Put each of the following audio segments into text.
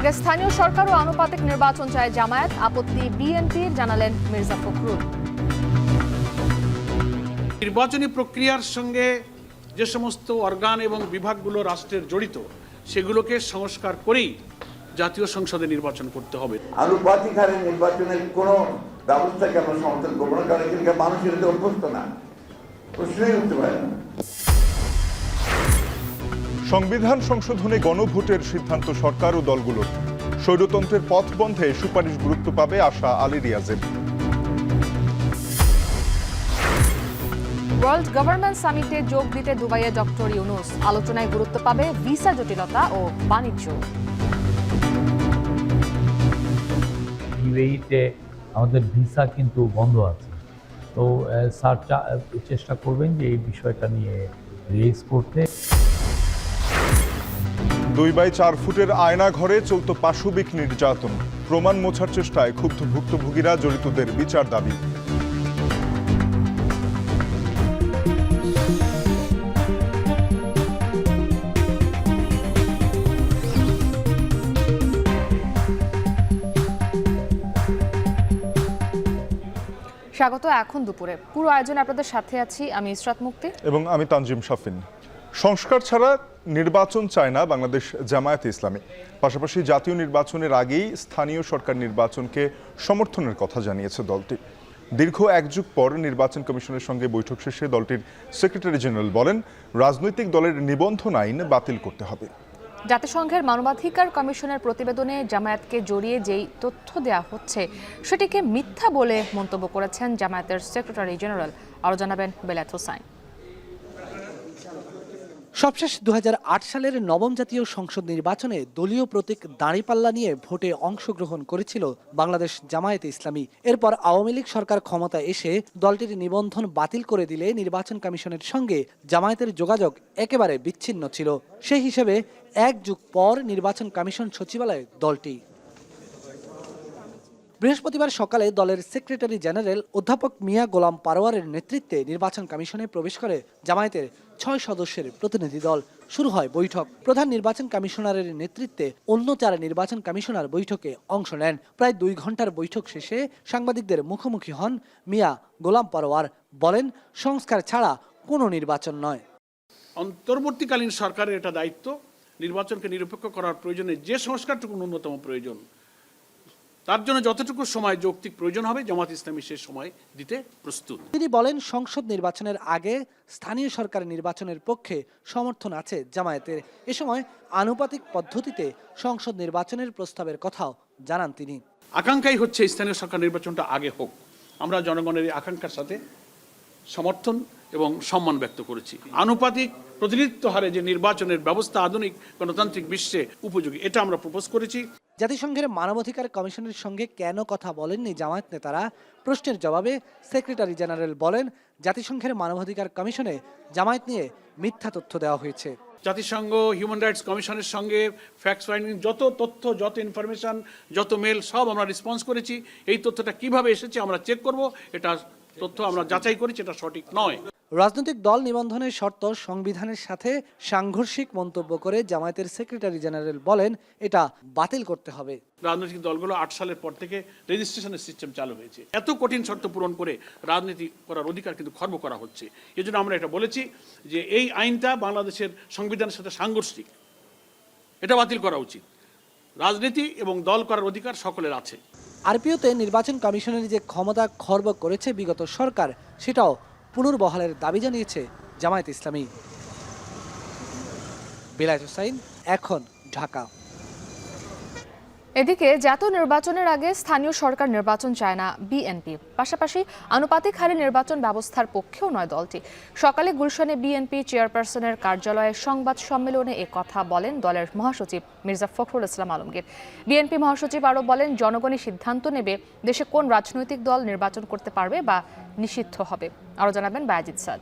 আগে স্থানীয় সরকার ও আনুপাতিক নির্বাচন চায় জামায়াত, আপত্তি বিএনপির, জানালেন মির্জা ফখরুল। নির্বাচনী প্রক্রিয়ার সঙ্গে যে সমস্ত অর্গান এবং বিভাগগুলো রাষ্ট্রের জড়িত সেগুলোকে সংস্কার করেই জাতীয় সংসদে নির্বাচন করতে হবে। আনুপাতিক হারে নির্বাচনের কোনো ব্যবস্থাকে আমরা সমর্থন করবো না, কারণ এখানকার মানুষের এতে অভ্যস্ত না, প্রশ্নই উঠতে পারে না। সংবিধান সংশোধনে গণভোটের সিদ্ধান্ত সরকার ও দলগুলোর, স্বৈরতন্ত্রের পথ বন্ধে সুপারিশ গুরুত্ব পাবে আশা আলী রিয়াজের। ওয়ার্ল্ড গভর্নমেন্ট সামিটে যোগ দিতে দুবাইয়ে ডক্টর ইউনুস, আলোচনায় গুরুত্ব পাবে ভিসা জটিলতা ও বাণিজ্য। ইউএইতে আমাদের ভিসা কিন্তু বন্ধ আছে, তো স্যার চেষ্টা করবেন যে এই বিষয়টা নিয়ে রেজ করতে। 2x4 ফুটের আয়না ঘরে চলত পাশবিক নির্যাতন, প্রমাণ মোছার চেষ্টায় ক্ষুব্ধ ভুক্তভোগীরা, জড়িতদের বিচার দাবি। স্বাগত এখন দুপুরে। পুরো আয়োজনে আপনাদের সাথে আছি আমি ইসরাত মুক্তি এবং আমি তানজিম শাফিন। সংস্কার ছাড়া নির্বাচন চায় না বাংলাদেশ জামায়াতে ইসলামী। পাশাপাশি জাতীয় নির্বাচনের আগেই স্থানীয় সরকার নির্বাচনকে সমর্থনের কথা জানিয়েছে দলটি। দীর্ঘ এক যুগ পর নির্বাচন কমিশনের সঙ্গে বৈঠক শেষে দলটির সেক্রেটারি জেনারেল বলেন, রাজনৈতিক দলের নিবন্ধন আইন বাতিল করতে হবে। জাতিসংঘের মানবাধিকার কমিশনের প্রতিবেদনে জামায়াতকে জড়িয়ে যেই তথ্য দেওয়া হচ্ছে সেটিকে মিথ্যা বলে মন্তব্য করেছেন জামায়াতের সেক্রেটারি জেনারেল। আরও জানাবেন বেলায়েত হোসাইন। সবশেষ 2008 সালের নবম জাতীয় সংসদ নির্বাচনে দলীয় প্রতীক দাঁড়িপাল্লা নিয়ে ভোটে অংশগ্রহণ করেছিল বাংলাদেশ জামায়াতে ইসলামী। এরপর আওয়ামী লীগ সরকার ক্ষমতায় এসে দলটির নিবন্ধন বাতিল করে দিলে নির্বাচন কমিশনের সঙ্গে জামায়াতের যোগাযোগ একেবারে বিচ্ছিন্ন ছিল। সেই হিসেবে এক যুগ পর নির্বাচন কমিশন সচিবালয়ে দলটি। বৃহস্পতিবার সকালে দলের সেক্রেটারি জেনারেল অধ্যাপক মিয়া গোলাম পারোয়ারের নেতৃত্বে নির্বাচন কমিশনে প্রবেশ করে জামায়াতের 6 সদস্যের প্রতিনিধি দল। শুরু হয় বৈঠক। প্রধান নির্বাচন কমিশনারের নেতৃত্বে অন্য 4 নির্বাচন কমিশনার বৈঠকে অংশ নেন। প্রায় 2 ঘন্টার বৈঠক শেষে সাংবাদিকদের মুখোমুখি হন মিয়া গোলাম পারোয়ার। বলেন, সংস্কার ছাড়া কোনো নির্বাচন নয়। অন্তর্বর্তীকালীন সরকারের এটা দায়িত্ব নির্বাচনকে নিরপেক্ষ করার প্রয়োজনে যে সংস্কারটুকু ন্যূনতম প্রয়োজন, তার জন্য যতটুকু সময় যৌক্তিক প্রয়োজন হবে জামায়াত ইসলামী সে সময় দিতে প্রস্তুত। তিনি বলেন, সংসদ নির্বাচনের আগে স্থানীয় সরকার নির্বাচনের পক্ষে সমর্থন আছে জামায়াতের। এ সময় আনুপাতিক পদ্ধতিতে সংসদ নির্বাচনের প্রস্তাবের কথাও জানান তিনি। আকাঙ্ক্ষাই হচ্ছে স্থানীয় সরকার নির্বাচনটা আগে হোক। আমরা জনগণের এই আকাঙ্ক্ষার সাথে সমর্থন এবং সম্মান ব্যক্ত করেছি। আনুপাতিক প্রতিনিধিত্ব হারে যে নির্বাচনের ব্যবস্থা আধুনিক গণতান্ত্রিক বিশ্বে উপযোগী, এটা আমরা প্রপোজ করেছি। জাতিসংঘের মানবাধিকার কমিশনের সঙ্গে কেন কথা বলেননি জামায়াত নেতারা? প্রশ্নের জবাবে সেক্রেটারি জেনারেল বলেন, জাতিসংঘের মানবাধিকার কমিশনে জামায়াত নিয়ে মিথ্যা তথ্য দেওয়া হয়েছে। জাতিসংঘ হিউম্যান রাইটস কমিশনের সঙ্গে ফ্যাক্ট ফাইন্ডিং যত তথ্য, যত ইনফরমেশন, যত মেল সব আমরা রেসপন্স করেছি। এই তথ্যটা কিভাবে এসেছে আমরা চেক করব, এটা তথ্য আমরা যাচাই করেছি, এটা সঠিক নয়। রাজনৈতিক দল নিবন্ধনের শর্ত সংবিধানের সাথে সাংঘর্ষিক মন্তব্য করে জামায়াতের সেক্রেটারি জেনারেল বলেন, এটা বাতিল করতে হবে। রাজনৈতিক দলগুলো 8 সালের পর থেকে রেজিস্ট্রেশনের সিস্টেম চালু হয়েছে। এত কঠিন শর্ত পূরণ করে রাজনীতি করার অধিকার কিন্তু খর্ব করা হচ্ছে। এই জন্য আমরা এটা বলেছি যে এই আইনটা বাংলাদেশের সংবিধানের সাথে সাংঘর্ষিক, এটা বাতিল করা উচিত। রাজনীতি এবং দল করার অধিকার সকলের আছে। আরপিওতে নির্বাচন কমিশনের যে ক্ষমতা খর্ব করেছে বিগত সরকার, সেটাও পুনর্বহালের দাবি জানিয়েছে জামায়াত ইসলামী। বেলায়েত হোসাইন, এখন, ঢাকা। এদিকে জাতীয় নির্বাচনের আগে স্থানীয় সরকার নির্বাচন চায় না বিএনপি। পাশাপাশি আনুপাতিক হারে নির্বাচন ব্যবস্থার পক্ষেও নয় দলটি। সকালে গুলশানে বিএনপি চেয়ারপারসনের কার্যালয়ে সংবাদ সম্মেলনে কথা বলেন দলের মহাসচিব মির্জা ফখরুল ইসলাম আলমগীর। বিএনপি মহাসচিব আরও বলেন, জনগণই সিদ্ধান্ত নেবে দেশে কোন রাজনৈতিক দল নির্বাচন করতে পারবে বা নিষিদ্ধ হবে। আরও জানাবেন বায়াজিদ সাদ।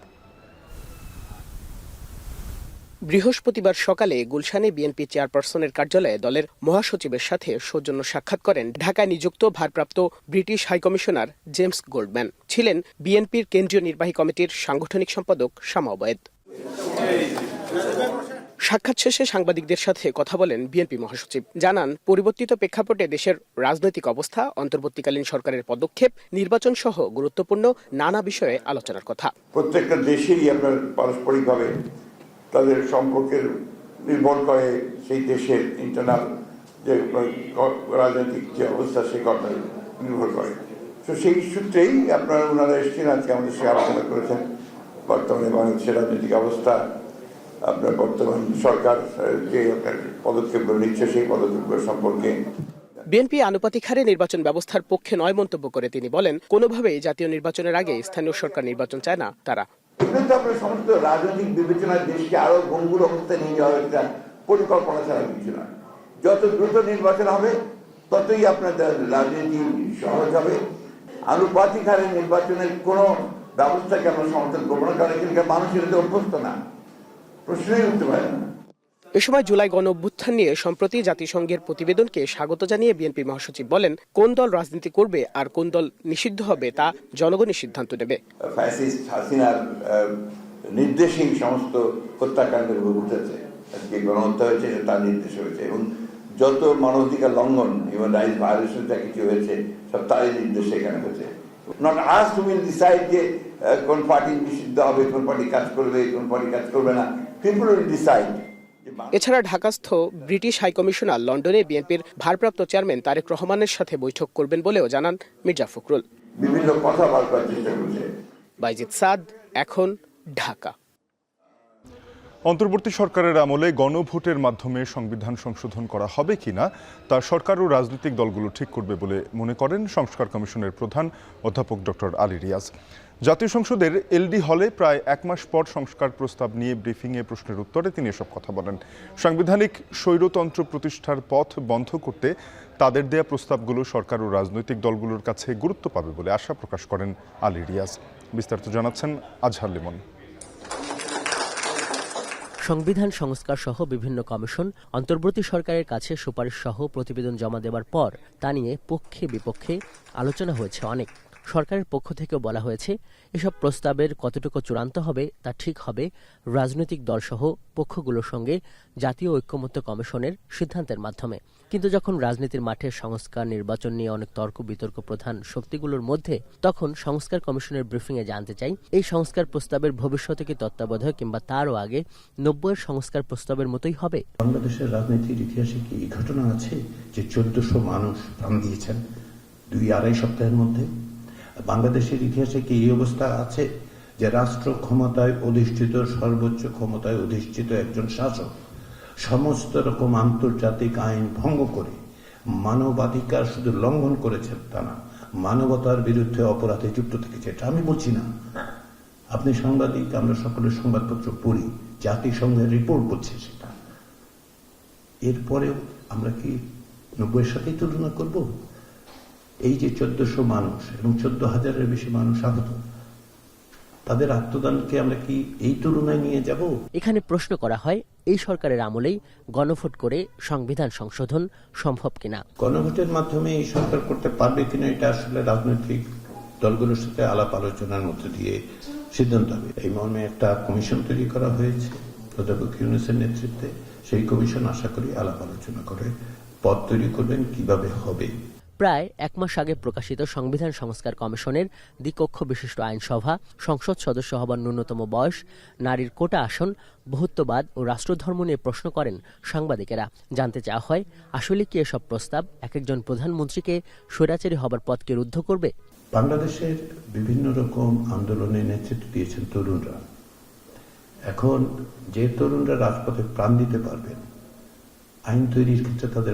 বৃহস্পতিবার সকালে গুলশানে বিএনপি চেয়ারপারসনের কার্যালয়ে দলের মহাসচিবের সাথে সৌজন্য সাক্ষাৎ করেন ঢাকায় নিযুক্ত ভারপ্রাপ্ত ব্রিটিশ হাইকমিশনার জেমস গোল্ডম্যান। ছিলেন বিএনপির কেন্দ্রীয় নির্বাহী কমিটির সাংগঠনিক সম্পাদক শামা ওবায়েদ। সাক্ষাৎ শেষে সাংবাদিকদের সাথে কথা বলেন বিএনপি মহাসচিব। জানান, পরিবর্তিত প্রেক্ষাপটে দেশের রাজনৈতিক অবস্থা, অন্তর্বর্তীকালীন সরকারের পদক্ষেপ, নির্বাচন সহ গুরুত্বপূর্ণ নানা বিষয়ে আলোচনার কথা। প্রত্যেকটা দেশেরই আপনার পারস্পরিকভাবে তাদের সম্পর্কের নির্ভর করে সেই দেশের ইন্টারনাল যে রাজনৈতিক যে অবস্থা সেই কথা নির্ভর করে। তো সেই সূত্রেই আপনারা ওনারা এসেছেন, আজকে আমাদের সঙ্গে আলোচনা করেছেন বর্তমানে বাংলাদেশের রাজনৈতিক অবস্থা, আপনার বর্তমান সরকার যে পদক্ষেপগুলো নিচ্ছে সেই পদক্ষেপগুলো সম্পর্কে। বিএনপি আনুপাতিক হারে নির্বাচন ব্যবস্থার পক্ষে নয় মন্তব্য করে তিনি বলেন, কোনোভাবেই জাতীয় নির্বাচনের আগে স্থানীয় সরকার নির্বাচন চায় না তারা। কিন্তু আপনার সমস্ত রাজনৈতিক বিবেচনায় দেশকে আরো ভঙ্গুর অবস্থায় নিয়ে যাওয়ার একটা পরিকল্পনা ছাড়া কিছু না। যত দ্রুত নির্বাচন হবে ততই আপনার রাজনীতি সহজ হবে। আনুপাতিক হারে নির্বাচনের কোনো ব্যবস্থাকে আমরা সমর্থন করবো না, কারণ এখানকার মানুষের এতে অভ্যস্ত না, প্রশ্নই উঠতে পারে না। এ সময় জুলাই গণ অভ্যুত্থান নিয়ে সম্প্রতি জাতিসংঘের প্রতিবেদনকে স্বাগত জানিয়ে বিএনপি মহাসচিব বলেন, কোন দল রাজনীতি করবে আর কোন দল নিষিদ্ধ হবে তা জনগণই সিদ্ধান্ত নেবে। ফ্যাসিস্ট হাসিনার নির্দেশহীন সমস্ত হত্যাকাণ্ডের উঠেছে, আজকে গণহত্যা হয়েছে তার নির্দেশ হয়েছে, এবং যত মানবাধিকার লঙ্ঘন, হিউম্যান রাইটস ভায়োলেশন যা কিছু হয়েছে সব তারই নির্দেশে এখানে হয়েছে। Not us to will decide যে কোন পার্টি নিষিদ্ধ হবে, কোন পার্টি কাজ করবে, কোন পার্টি কাজ করবে না। People will decide. এছাড়া ঢাকাস্থ ব্রিটিশ হাইকমিশনার লন্ডনে বিএনপির ভারপ্রাপ্ত চেয়ারম্যান তারেক রহমানের সাথে বৈঠক করবেন বলেও জানান মির্জা ফখরুল। বিভিন্ন কথা বার করার চেষ্টা করছে। বাইজিদ সাদ, এখন, ঢাকা। অন্তর্বর্তী সরকারের আমলে গণভোটের মাধ্যমে সংবিধান সংশোধন করা হবে কিনা তা সরকার ও রাজনৈতিক দলগুলো ঠিক করবে বলে মনে করেন সংস্কার কমিশনের প্রধান অধ্যাপক ডক্টর আলী রিয়াজ। জাতীয় সংসদের এলডি হলে প্রায় এক মাস পর সংস্কার প্রস্তাব নিয়ে ব্রিফিংয়ে প্রশ্নের উত্তরে তিনি এসব কথা বলেন। সাংবিধানিক স্বৈরতন্ত্র প্রতিষ্ঠার পথ বন্ধ করতে তাদের দেয়া প্রস্তাবগুলো সরকার ও রাজনৈতিক দলগুলোর কাছে গুরুত্ব পাবে বলে আশা প্রকাশ করেন আলী রিয়াজ। বিস্তারিত জানাচ্ছেন আজহার লিমন। সংবিধান সংস্কার সহ বিভিন্ন কমিশন অন্তর্বর্তী সরকারের কাছে সুপারিশ সহ প্রতিবেদন জমা দেওয়ার পর তা নিয়ে পক্ষে বিপক্ষে আলোচনা হয়েছে অনেক। সরকারের পক্ষ থেকেও বলা হয়েছে, এসব প্রস্তাবের কতটুকু চূড়ান্ত হবে তা ঠিক হবে রাজনৈতিক দলসহ পক্ষগুলোর সঙ্গে জাতীয় ঐক্যমত্য কমিশনের সিদ্ধান্তের মাধ্যমে। কিন্তু যখন রাজনীতির মাঠে সংস্কার নির্বাচন নিয়ে অনেক তর্ক বিতর্ক প্রধান শক্তিগুলোর মধ্যে, তখন সংস্কার কমিশনের ব্রিফিংয়ে জানতে চাই, এই সংস্কার প্রস্তাবের ভবিষ্যতে কি তত্ত্বাবধায়ক কিংবা তারও আগে 90-এর সংস্কার প্রস্তাবের মতোই হবে? বাংলাদেশের রাজনীতির ইতিহাসে কি এই ঘটনা আছে যে 1400 মানুষ প্রাণ দিয়েছেন 2-2.5 সপ্তাহের মধ্যে? বাংলাদেশের ইতিহাসে কি এই অবস্থা আছে যে রাষ্ট্র ক্ষমতায় অধিষ্ঠিত, সর্বোচ্চ ক্ষমতায় অধিষ্ঠিত একজন শাসক সমস্ত রকম আন্তর্জাতিক আইন ভঙ্গ করে মানবাধিকার শুধু লঙ্ঘন করেছেন তা না, মানবতার বিরুদ্ধে অপরাধে যুক্ত থেকেছে? এটা আমি বলছি না, আপনি সাংবাদিক, আমরা সকলের সংবাদপত্র পড়ি, জাতিসংঘের রিপোর্ট বলছে সেটা। এরপরেও আমরা কি 90-এর সাথেই তুলনা করব? এই যে 1400 মানুষ এবং 14,000-এর বেশি মানুষ আহত, তাদের আত্মদানকে আমরা কি এই তুলনায় নিয়ে যাব? এখানে প্রশ্ন করা হয়, এই সরকারের আমলেই গণভোট করে সংবিধান সংশোধন সম্ভব কিনা। গণভোটের মাধ্যমে এই সরকার করতে পারবে কিনা এটা আসলে রাজনৈতিক দলগুলোর সাথে আলাপ আলোচনার মধ্যে দিয়ে সিদ্ধান্ত হবে। এই মর্মে একটা কমিশন তৈরি করা হয়েছে অধ্যাপক ইউনূসের নেতৃত্বে। সেই কমিশন আশা করি আলাপ আলোচনা করে পথ তৈরি করবেন কিভাবে হবে। প্রায় এক মাস আগে প্রকাশিত সংবিধান সংস্কার কমিশনের দ্বিকক্ষ বিশিষ্ট আইনসভা, সংসদ সদস্য হবার ন্যূনতম বয়স, নারীর কোটা আসন, বহুত্ববাদ ও রাষ্ট্রধর্ম নিয়ে প্রশ্ন করেন সাংবাদিকেরা। জানতে চাওয়া হয়, আসলে কি এসব প্রস্তাব এক একজন প্রধানমন্ত্রীকে স্বৈরাচারী হবার পথকে রুদ্ধ করবে? বাংলাদেশের বিভিন্ন রকম আন্দোলনে নেতৃত্ব দিয়েছেন তরুণরা। এখন যে তরুণরা রাজপথে প্রাণ দিতে পারবেন, আইন তৈরির ক্ষেত্রে তাদের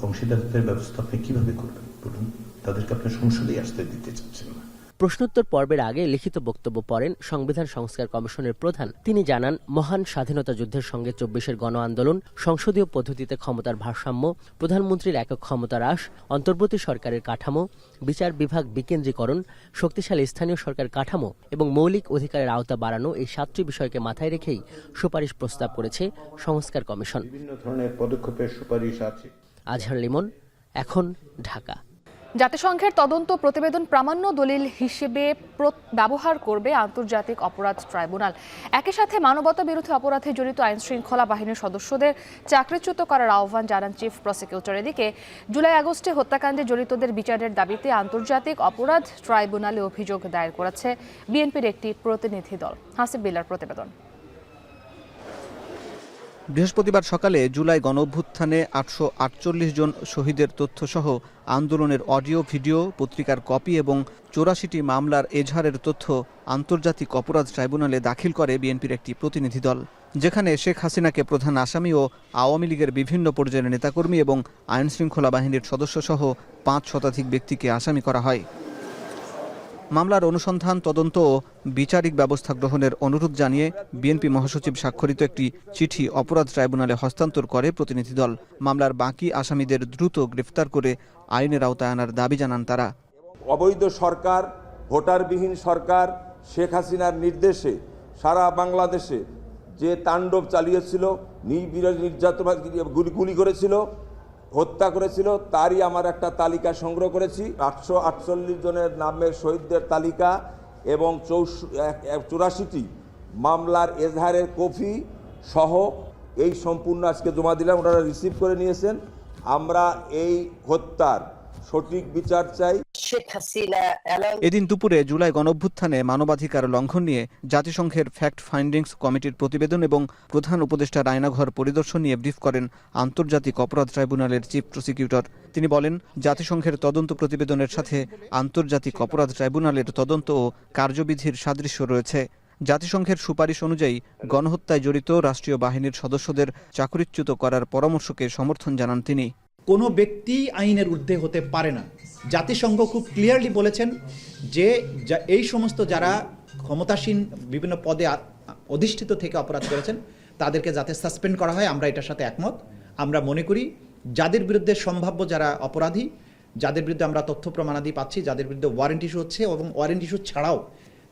অংশীদারিত্বের ব্যবস্থা আপনি কিভাবে করবেন বলুন? তাদেরকে আপনি সংসদেই আসতে দিতে চাচ্ছেন না। প্রশ্নোত্তর পর্বের আগে লিখিত বক্তব্য পড়েন সংবিধান সংস্কার কমিশনের প্রধান। তিনি জানান, মহান স্বাধীনতা যুদ্ধের সঙ্গে 24-এর গণ আন্দোলন, সংসদীয় পদ্ধতিতে ক্ষমতার ভারসাম্য, প্রধানমন্ত্রীর একক ক্ষমতা হ্রাস, অন্তর্বর্তী সরকারের কাঠামো, বিচার বিভাগ বিকেন্দ্রীকরণ, শক্তিশালী স্থানীয় সরকার কাঠামো এবং মৌলিক অধিকারের আওতা বাড়ানো, এই 7টি বিষয়কে মাথায় রেখেই সুপারিশ প্রস্তাব করেছে সংস্কার কমিশন। বিভিন্ন ধরনের পদক্ষেপের সুপারিশ আছে। আজহার লিমন, এখন, ঢাকা। জাতিসংঘের তদন্ত প্রতিবেদন প্রামাণ্য দলিল হিসেবে ব্যবহার করবে আন্তর্জাতিক অপরাধ ট্রাইব্যুনাল। একই সাথে মানবতা বিরোধী অপরাধে জড়িত আইনশৃঙ্খলা বাহিনীর সদস্যদের চাকরিচ্যুত করার আহ্বান জানান চিফ প্রসিকিউটর। এদিকে জুলাই-আগস্টে হত্যাকাণ্ডে জড়িতদের বিচারের দাবিতে আন্তর্জাতিক অপরাধ ট্রাইব্যুনালে অভিযোগ দায়ের করেছে বিএনপির একটি প্রতিনিধি দল। হাসিব বিল্লার প্রতিবেদন। বৃহস্পতিবার সকালে জুলাই গণঅভ্যুত্থানে 848 জন শহীদের তথ্যসহ আন্দোলনের অডিও ভিডিও, পত্রিকার কপি এবং 84টি মামলার এজাহারের তথ্য আন্তর্জাতিক অপরাধ ট্রাইব্যুনালে দাখিল করে বিএনপির একটি প্রতিনিধি দল, যেখানে শেখ হাসিনাকে প্রধান আসামি ও আওয়ামী লীগের বিভিন্ন পর্যায়ের নেতাকর্মী এবং আইনশৃঙ্খলা বাহিনীর সদস্যসহ 5 শতাধিক ব্যক্তিকে আসামি করা হয়। মামলার অনুসন্ধান, তদন্ত ও বিচারিক ব্যবস্থা গ্রহণের অনুরোধ জানিয়ে বিএনপি মহাসচিব স্বাক্ষরিত একটি চিঠি অপরাধ ট্রাইব্যুনালে হস্তান্তর করে প্রতিনিধি দল। মামলার বাকি আসামিদের দ্রুত গ্রেফতার করে আইনের আওতায় আনার দাবি জানান তারা। অবৈধ সরকার, ভোটারবিহীন সরকার শেখ হাসিনার নির্দেশে সারা বাংলাদেশে যে তাণ্ডব চালিয়েছিল, নির্যাতন, গুলি করেছিল, হত্যা করেছিল, তারই আমার একটা তালিকা সংগ্রহ করেছি। 848 জনের নামের শহীদদের তালিকা এবং 84টি মামলার এজাহারের কপি সহ এই সম্পূর্ণ আজকে জমা দিলাম। ওনারা রিসিভ করে নিয়েছেন। আমরা এই হত্যার সঠিক বিচার চাই। এদিন দুপুরে জুলাই গণঅভ্যুত্থানে মানবাধিকার লঙ্ঘন নিয়ে জাতিসংঘের ফ্যাক্ট ফাইন্ডিংস কমিটির প্রতিবেদন এবং প্রধান উপদেষ্টার আয়নাঘর পরিদর্শন নিয়ে ব্রিফ করেন আন্তর্জাতিক অপরাধ ট্রাইব্যুনালের চিফ প্রসিকিউটর। তিনি বলেন, জাতিসংঘের তদন্ত প্রতিবেদনের সাথে আন্তর্জাতিক অপরাধ ট্রাইব্যুনালের তদন্ত ও কার্যবিধির সাদৃশ্য রয়েছে। জাতিসংঘের সুপারিশ অনুযায়ী গণহত্যায় জড়িত রাষ্ট্রীয় বাহিনীর সদস্যদের চাকরিচ্যুত করার পরামর্শকে সমর্থন জানান তিনি। কোনো ব্যক্তি আইনের ঊর্ধ্বে হতে পারে না। জাতিসংঘ খুব ক্লিয়ারলি বলেছেন যে এই সমস্ত যারা ক্ষমতাসীন বিভিন্ন পদে অধিষ্ঠিত থেকে অপরাধ করেছেন তাদেরকে যাতে সাসপেন্ড করা হয়, আমরা এটার সাথে একমত। আমরা মনে করি যাদের বিরুদ্ধে সম্ভাব্য যারা অপরাধী, যাদের বিরুদ্ধে আমরা তথ্য প্রমাণাদি পাচ্ছি, যাদের বিরুদ্ধে ওয়ারেন্ট ইস্যু হচ্ছে এবং ওয়ারেন্ট ইস্যু ছাড়াও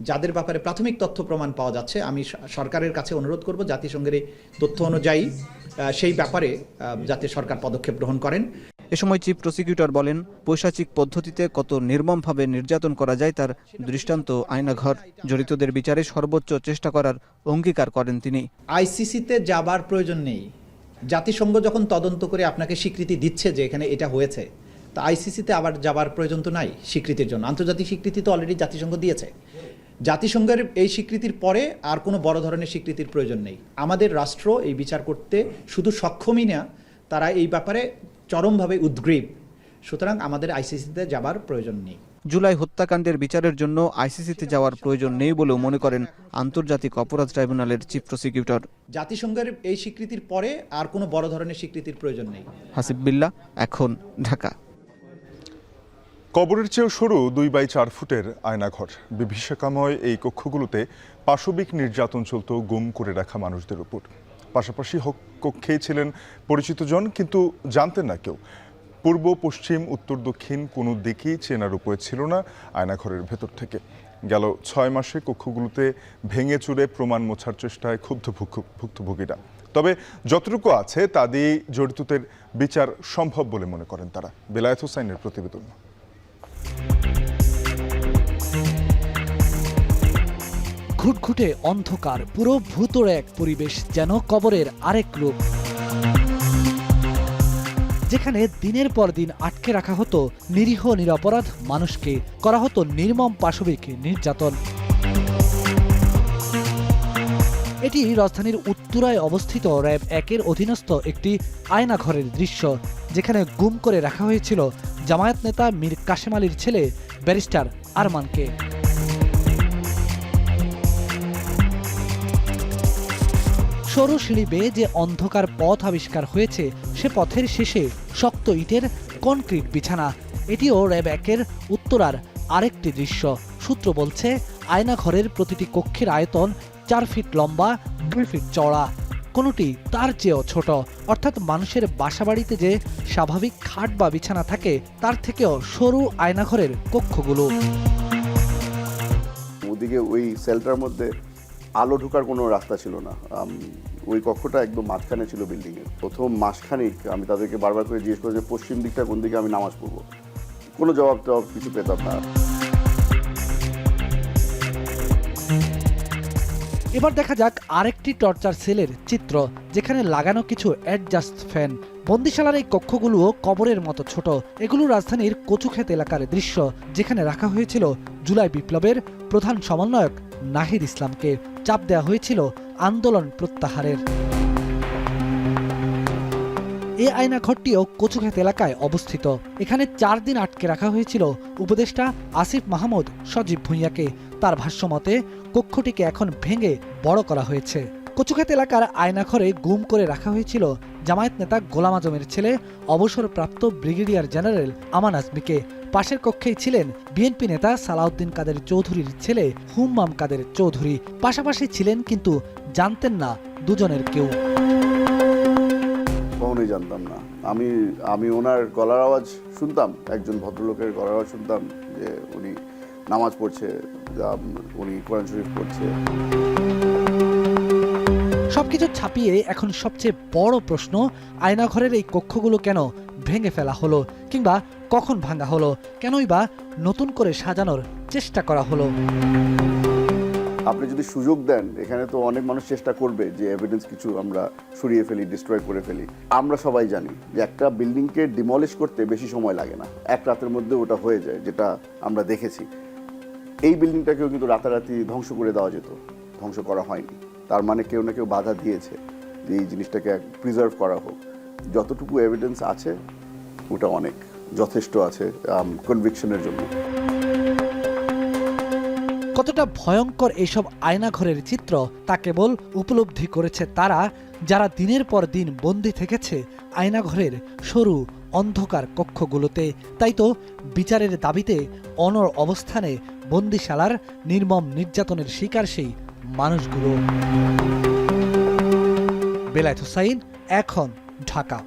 যাদের ব্যাপারে প্রাথমিক তথ্য প্রমাণ পাওয়া যাচ্ছে, আমি সরকারের কাছে অনুরোধ করব জাতিসংঘের এই তথ্য অনুযায়ী সেই ব্যাপারে যাতে সরকার পদক্ষেপ গ্রহণ করেন। এ সময় চিফ প্রসিকিউটর বলেন, পৈশাচিক পদ্ধতিতে কত নির্মমভাবে নির্যাতন করা যায় তার দৃষ্টান্ত আয়নাঘর। জড়িতদের বিচারে সর্বোচ্চ চেষ্টা করার অঙ্গীকার করেন তিনি। আইসিসিতে যাবার প্রয়োজন নেই। জাতিসংঘ যখন তদন্ত করে আপনাকে স্বীকৃতি দিচ্ছে যে এখানে এটা হয়েছে, তা আইসিসিতে আবার যাবার প্রয়োজন তো নাই স্বীকৃতির জন্য। আন্তর্জাতিক স্বীকৃতি তো অলরেডি জাতিসংঘ দিয়েছে। জাতিসংঘের এই স্বীকৃতির পরে আর কোনো বড় ধরনের স্বীকৃতির প্রয়োজন নেই। আমাদের রাষ্ট্র এই বিচার করতে শুধু সক্ষমই না, তারা এই ব্যাপারে চরমভাবে উদ্গ্রীব। সুতরাং আমাদের আইসিসিতে যাবার প্রয়োজন নেই। জুলাই হত্যাকাণ্ডের বিচারের জন্য আইসিসিতে যাওয়ার প্রয়োজন নেই বলেও মনে করেন আন্তর্জাতিক অপরাধ ট্রাইব্যুনালের চিফ প্রসিকিউটর। জাতিসংঘের এই স্বীকৃতির পরে আর কোনো বড় ধরনের স্বীকৃতির প্রয়োজন নেই। হাসিব বিল্লাহ, এখন, ঢাকা। কবরের চেয়েও সরু 2x4 ফুটের আয়নাঘর। বিভীষিকাময় এই কক্ষগুলোতে পাশবিক নির্যাতন চলত গুম করে রাখা মানুষদের উপর। পাশাপাশি কক্ষেই ছিলেন পরিচিত জন, কিন্তু জানতেন না কেউ। পূর্ব, পশ্চিম, উত্তর, দক্ষিণ কোনো দিকেই চেনার উপায় ছিল না আয়নাঘরের ভেতর থেকে। গেল 6 মাসে কক্ষগুলোতে ভেঙে চুরে প্রমাণ মোছার চেষ্টায় ক্ষুব্ধ ভুক্তভোগীরা। তবে যতটুকু আছে তা দিয়ে জড়িতদের বিচার সম্ভব বলে মনে করেন তারা। বেলায়েত হোসাইনের প্রতিবেদন। ঘুটঘুটে অন্ধকার, পুরো ভূতড়ে এক পরিবেশ, যেন কবরের আরেক রূপ, যেখানে দিনের পর দিন আটকে রাখা হতো নিরীহ নিরপরাধ মানুষকে, করা হতো নির্মম পাশবিক নির্যাতন। এটি রাজধানীর উত্তরায় অবস্থিত র‍্যাব 1-এর অধীনস্থ একটি আয়নাঘরের দৃশ্য, যেখানে গুম করে রাখা হয়েছিল জামায়াত নেতা মীর কাশেম আলীর ছেলে ব্যারিস্টার আরমানকে। সরু সিঁড়ি বেয়ে যে অন্ধকার পথ আবিষ্কার হয়েছে, সে পথের শেষে শক্ত ইটের কনক্রিট বিছানা। এটিও র‍্যাব 1-এর উত্তরার আরেকটি দৃশ্য। সূত্র বলছে, আয়নাঘরের প্রতিটি কক্ষের আয়তন 4 ফিট লম্বা, 2 ফিট চওড়া, কোনোটি তার চেয়েও ছোট। অর্থাৎ মানুষের বাসাবাড়িতে যে স্বাভাবিক খাট বা বিছানা থাকে, তার থেকেও সরু আয়নাঘরের কক্ষগুলো। ওদিকে ওই সেলটার মধ্যে আলো ঢোকার কোনো রাস্তা ছিল না। ওই কক্ষটা একদম মাঝখানে ছিল বিল্ডিংয়ের। প্রথম মাসখানেক আমি তাদেরকে বারবার করে জিজ্ঞেস করি যে পশ্চিম দিকটা কোন দিকে আমি নামাজ পড়বো। কোনো জবাব টবাব কিছু পেতাম না। এবার দেখা যাক আরেকটি টর্চার সেলের চিত্র, যেখানে লাগানো কিছু অ্যাডজাস্ট ফ্যান। বন্দিশালার এই কক্ষগুলোও কবরের মতো ছোট। এগুলো রাজধানীর কচুক্ষেত এলাকার দৃশ্য, যেখানে রাখা হয়েছিল জুলাই বিপ্লবের প্রধান সমন্বয়ক নাহিদ ইসলামকে। চাপ দেওয়া হয়েছিল আন্দোলন প্রত্যাহারের। এই আয়নাঘরটিও কচুক্ষেত এলাকায় অবস্থিত। এখানে 4 দিন আটকে রাখা হয়েছিল উপদেষ্টা আসিফ মাহমুদ সজীব ভুঁইয়াকে। তার ভাষ্যমতে কক্ষটিকে এখন ভেঙে বড় করা হয়েছে। কচুক্ষেত এলাকার আয়নাঘরে গুম করে রাখা হয়েছিল জামায়াত নেতা গোলাম আজমের ছেলে অবসরপ্রাপ্ত ব্রিগেডিয়ার জেনারেল আমান আজমিকে। পাশের কক্ষেই ছিলেন বিএনপি নেতা সালাউদ্দিন কাদের চৌধুরীর ছেলে হুম্মাম কাদের চৌধুরী। পাশাপাশি ছিলেন, কিন্তু জানতেন না দুজনের কেউ। কখনোই জানতাম না। আমি ওনার গলার আওয়াজ শুনতাম, একজন ভদ্রলোকের গলার আওয়াজ শুনতাম যে উনি নামাজ পড়ছে, উনি কোরআন শরীফ পড়ছে। সবকিছু ছাপিয়ে এখন সবচেয়ে বড় প্রশ্ন, আয়নাঘরের এই কক্ষগুলো কেন ভেঙে ফেলা হলো, কিংবা কখন ভাঙা হলো? কেনই বা নতুন করে সাজানোর চেষ্টা করা হলো? আপনি যদি সুযোগ দেন, এখানে তো অনেক মানুষ চেষ্টা করবে যে এভিডেন্স কিছু আমরা সরিয়ে ফেলি, ডিস্ট্রয় করে ফেলি। আমরা সবাই জানি যে একটা বিল্ডিংকে ডিমলিশ করতে বেশি সময় লাগে না, এক রাতের মধ্যে ওটা হয়ে যায়, যেটা আমরা দেখেছি। এই বিল্ডিংটাকেও কিন্তু রাতারাতি ধ্বংস করে দেওয়া যেত, ধ্বংস করা হয়নি। তার মানে কেউ না কেউ বাধা দিয়েছে যে এই জিনিসটাকে প্রিজার্ভ করা হোক। যতটুকু এভিডেন্স আছে ওটা অনেক যথেষ্ট আছে কনভিকশনের জন্য। কতটা ভয়ঙ্কর এইসব আয়নাঘরের চিত্র তা কেবল উপলব্ধি করেছে তারা, যারা দিনের পর দিন বন্দী থেকেছে আয়নাঘরের সরু অন্ধকার কক্ষগুলোতে। তাই তো বিচারের দাবিতে অনড় অবস্থানে বন্দিশালার নির্মম নির্যাতনের শিকার সেই মানুষগুলো। বেলায়েত হোসাইন, এখন, ঢাকা।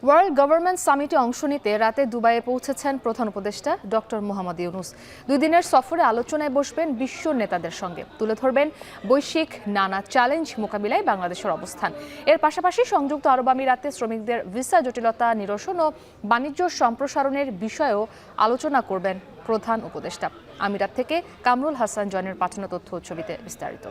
ওয়ার্ল্ড গভর্নমেন্ট সামিটে অংশ নিতে রাতে দুবাইয়ে পৌঁছেছেন প্রধান উপদেষ্টা ডক্টর মোহাম্মদ ইউনূস। 2 দিনের সফরে আলোচনায় বসবেন বিশ্ব নেতাদের সঙ্গে, তুলে ধরবেন বৈশ্বিক নানা চ্যালেঞ্জ মোকাবিলায় বাংলাদেশের অবস্থান। এর পাশাপাশি সংযুক্ত আরব আমিরাতে শ্রমিকদের ভিসা জটিলতা নিরসন ও বাণিজ্য সম্প্রসারণের বিষয়েও আলোচনা করবেন প্রধান উপদেষ্টা। আমিরাত থেকে কামরুল হাসান জনের পাঠানো তথ্য ছবিতে বিস্তারিত।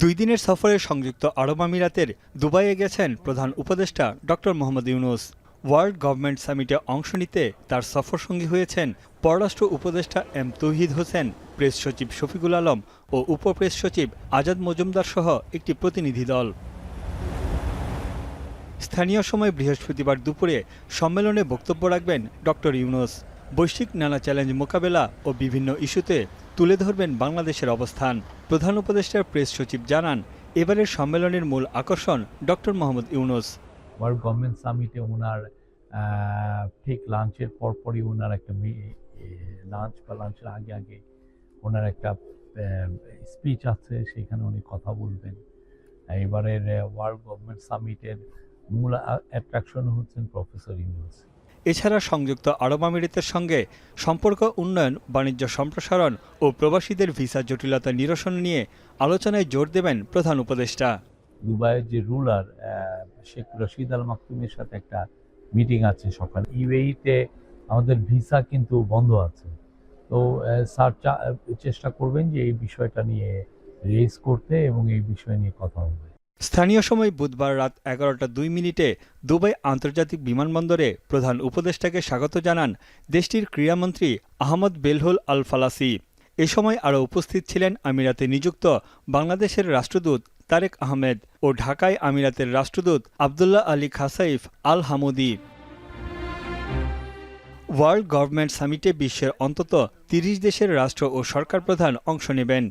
2 দিনের সফরে সংযুক্ত আরব আমিরাতের দুবাইয়ে গেছেন প্রধান উপদেষ্টা doctor Mohammad Yunus. World government সামিটে অংশ নিতে তার সফরসঙ্গী হয়েছেন পররাষ্ট্র উপদেষ্টা এম তৌহিদ হোসেন, প্রেস সচিব শফিকুল আলম ও উপপ্রেস সচিব আজাদ মজুমদার সহ একটি প্রতিনিধি দল। স্থানীয় সময় বৃহস্পতিবার দুপুরে সম্মেলনে বক্তব্য রাখবেন ডক্টর ইউনূস। বৈশ্বিক নানা চ্যালেঞ্জ মোকাবেলা ও বিভিন্ন ইস্যুতে তুলে ধরবেন বাংলাদেশের অবস্থান। প্রধান উপদেষ্টার প্রেস সচিব জানান, এবারের সম্মেলনের মূল আকর্ষণ doctor Mohammad Yunus. World government সামিটে ওনার ঠিক লাঞ্চের পরপরই ওনার একটা লাঞ্চের আগে ওনার একটা স্পিচ আছে, সেখানে উনি কথা বলবেন। এবারের ওয়ার্ল্ড গভর্নমেন্ট সামিটের মূল অ্যাট্রাকশন হচ্ছেন প্রফেসর ইউনূস। এছাড়া সংযুক্ত আরব আমিরাতের সঙ্গে সম্পর্ক উন্নয়ন, বাণিজ্য সম্প্রসারণ ও প্রবাসীদের ভিসা জটিলতা নিরসন নিয়ে আলোচনায় জোর দেবেন প্রধান উপদেষ্টা। দুবাইয়ের যে রুলার শেখ রশিদ আল মাকতুমের সাথে একটা মিটিং আছে সকালে। ইউএইতে আমাদের ভিসা কিন্তু বন্ধ আছে, তো স্যার চেষ্টা করবেন যে এই বিষয়টা নিয়ে রেজ করতে এবং এই বিষয় নিয়ে কথা হবে। স্থানীয় সময় বুধবার রাত 11:02 দুবাই আন্তর্জাতিক বিমানবন্দরে প্রধান উপদেষ্টাকে স্বাগত জানান দেশটির ক্রীড়ামন্ত্রী আহমদ বেলহুল আল ফালাসি। এ সময় আরও উপস্থিত ছিলেন আমিরাতে নিযুক্ত বাংলাদেশের রাষ্ট্রদূত তারেক আহমেদ ও ঢাকায় আমিরাতের রাষ্ট্রদূত আবদুল্লাহ আলী খাসাইফ আল হামুদি। ওয়ার্ল্ড গভর্নমেন্ট সামিটে বিশ্বের অন্তত 30 দেশের রাষ্ট্র ও সরকার প্রধান অংশ নেবেন।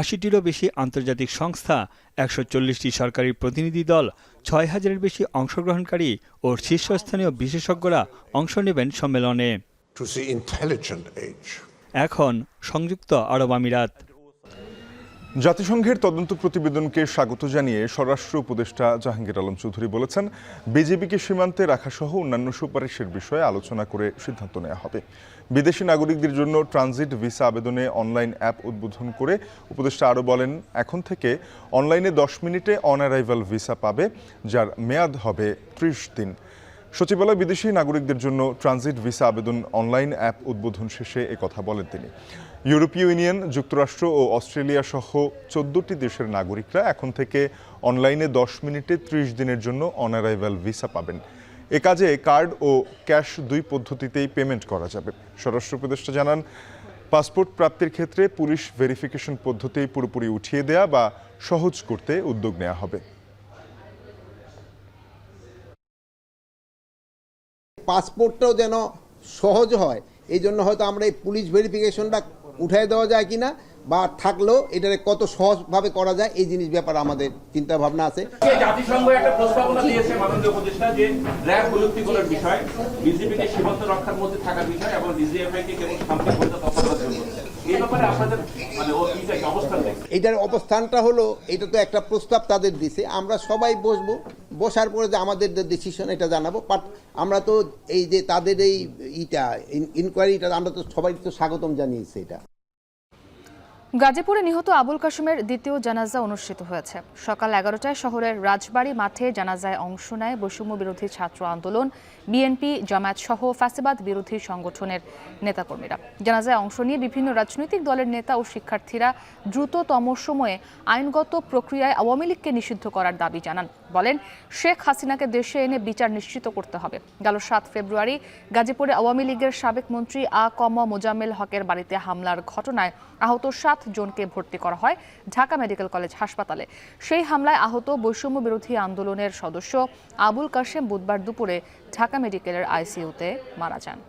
80টিরও বেশি আন্তর্জাতিক সংস্থা, 140টি সরকারি প্রতিনিধি দল, 6000-এর বেশি অংশগ্রহণকারী ও শীর্ষস্থানীয় বিশেষজ্ঞরা অংশ নেবেন সম্মেলনে। এখন সংযুক্ত আরব আমিরাত। জাতিসংঘের তদন্ত প্রতিবেদনকে স্বাগত জানিয়ে স্বরাষ্ট্র উপদেষ্টা জাহাঙ্গীর আলম চৌধুরী বলেছেন, বিজেপিকে সীমান্তে রাখাসহ অন্যান্য সুপারিশের বিষয়ে আলোচনা করে সিদ্ধান্ত নেওয়া হবে। বিদেশি নাগরিকদের জন্য ট্রানজিট ভিসা আবেদনে অনলাইন অ্যাপ উদ্বোধন করে উপদেষ্টা আরও বলেন, এখন থেকে অনলাইনে 10 মিনিটে অন অ্যারাইভাল ভিসা পাবে, যার মেয়াদ হবে 30 দিন। সচিবালয় বিদেশি নাগরিকদের জন্য ট্রানজিট ভিসা আবেদন অনলাইন অ্যাপ উদ্বোধন শেষে একথা বলেন তিনি। ইউরোপীয় ইউনিয়ন, যুক্তরাষ্ট্র ও অস্ট্রেলিয়া সহ 14টি দেশের নাগরিকরা এখন থেকে অনলাইনে 10 মিনিটে 30 দিনের জন্য অন অ্যারাইভাল ভিসা পাবেন। এ কাজে কার্ড ও ক্যাশ দুই পদ্ধতিতেই পেমেন্ট করা যাবে। স্বরাষ্ট্র উপদেষ্টা জানান, পাসপোর্ট প্রাপ্তির ক্ষেত্রে পুলিশ ভেরিফিকেশন পদ্ধতি পুরোপুরি উঠিয়ে দেয়া বা সহজ করতে উদ্যোগ নেওয়া হবে। পাসপোর্টটাও যেন সহজ হয়, এই জন্য হয়তো আমরা এই পুলিশ ভেরিফিকেশনটা উঠাই দেওয়া যায় কিনা বা থাকলেও এটাকে কত সহজভাবে করা যায় এই জিনিস ব্যাপারে আমাদের চিন্তা ভাবনা আছে। জাতিসংঘ একটা প্রস্তাবনা দিয়েছে মাননীয় উপদেষ্টা যে র্যাব প্রযুক্তিগুলোর বিষয়, বিজিবিকে সীমান্ত রক্ষার মধ্যে থাকার বিষয় এবং ডিজিএফআই কে কেবল শান্তি পরিস্থিতি অপরাধের জন্য। এই ব্যাপারে আপনাদের মানে অবস্থান দেখুন। এটার অবস্থানটা হলো, এটা তো একটা প্রস্তাব তাদের দিছে, আমরা সবাই বসবো, বসার পরে যে আমাদের যে ডিসিশন এটা জানাবো। বাট আমরা তো এই যে তাদের এই ইনকোয়ারিটা আমরা তো সবাই তো স্বাগতম জানিয়েছি। এটা গাজীপুরে নিহত আবুল কাশেমের দ্বিতীয় জানাজা অনুষ্ঠিত হয়েছে। সকাল 11টায় শহরের রাজবাড়ী মাঠে জানাজায় অংশ নেয় বৈষম্য বিরোধী ছাত্র আন্দোলন, বিএনপি, জামায়াত সহ ফ্যাসিবাদ বিরোধী সংগঠনের নেতাকর্মীরা। জানাজায় অংশ নিয়ে বিভিন্ন রাজনৈতিক দলের নেতা ও শিক্ষার্থীরা দ্রুততম সময়ে আইনগত প্রক্রিয়ায় আওয়ামী লীগকে নিষিদ্ধ করার দাবি জানান। বলেন, শেখ হাসিনাকে দেশে এনে বিচার নিশ্চিত করতে হবে। গেল 7 ফেব্রুয়ারি গাজীপুরে আওয়ামী লীগের সাবেক মন্ত্রী মোজাম্মেল হকের বাড়িতে হামলার ঘটনায় আহত 7 জনকে ভর্তি করা হয় ঢাকা মেডিকেল কলেজ হাসপাতালে। সেই হামলায় আহত বৈষম্য বিরোধী আন্দোলনের সদস্য আবুল কাশেম বুধবার দুপুরে ঢাকা মেডিকেলের আইসিইউতে মারা যান।